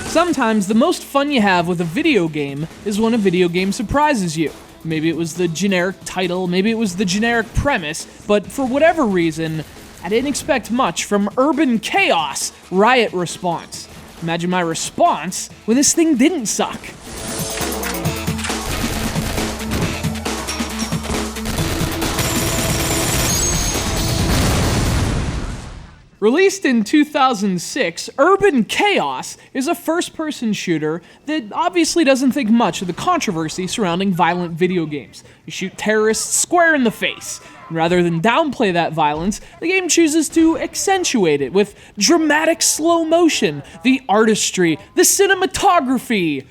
Sometimes the most fun you have with a video game is when a video game surprises you. Maybe it was the generic title, maybe it was the generic premise, but for whatever reason, I didn't expect much from Urban Chaos Riot Response. Imagine my response when this thing didn't suck. Released in 2006, Urban Chaos is a first-person shooter that obviously doesn't think much of the controversy surrounding violent video games. You shoot terrorists square in the face. And rather than downplay that violence, the game chooses to accentuate it with dramatic slow motion, the artistry, the cinematography,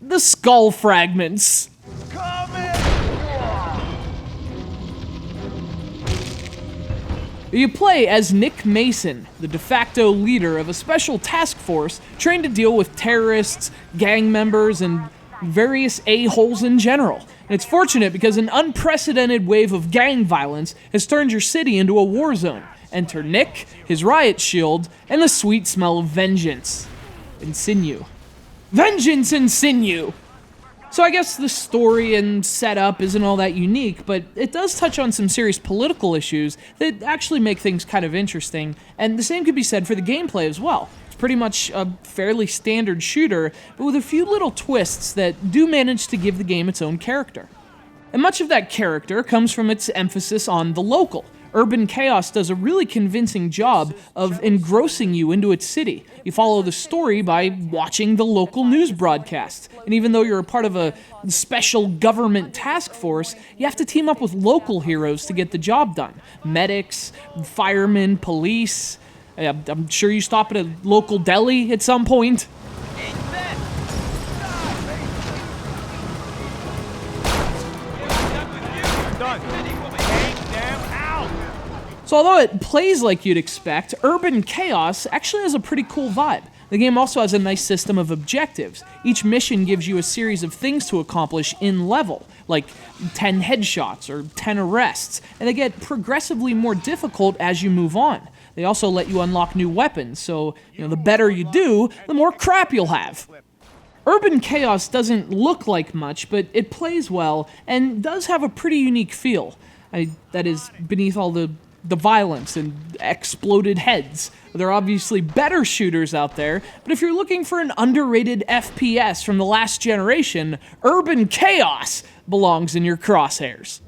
the skull fragments. You play as Nick Mason, the de facto leader of a special task force trained to deal with terrorists, gang members, and various a-holes in general. And it's fortunate because an unprecedented wave of gang violence has turned your city into a war zone. Enter Nick, his riot shield, and the sweet smell of vengeance. And sinew. Vengeance and sinew! So I guess the story and setup isn't all that unique, but it does touch on some serious political issues that actually make things kind of interesting, and the same could be said for the gameplay as well. It's pretty much a fairly standard shooter, but with a few little twists that do manage to give the game its own character. And much of that character comes from its emphasis on the local. Urban Chaos does a really convincing job of engrossing you into its city. You follow the story by watching the local news broadcasts. And even though you're a part of a special government task force, you have to team up with local heroes to get the job done. Medics, firemen, police. I'm sure you stop at a local deli at some point. So although it plays like you'd expect, Urban Chaos actually has a pretty cool vibe. The game also has a nice system of objectives. Each mission gives you a series of things to accomplish in level, like 10 headshots or 10 arrests, and they get progressively more difficult as you move on. They also let you unlock new weapons, so the better you do, the more crap you'll have. Urban Chaos doesn't look like much, but it plays well and does have a pretty unique feel. That is, beneath all the violence and exploded heads. There are obviously better shooters out there, but if you're looking for an underrated FPS from the last generation, Urban Chaos belongs in your crosshairs.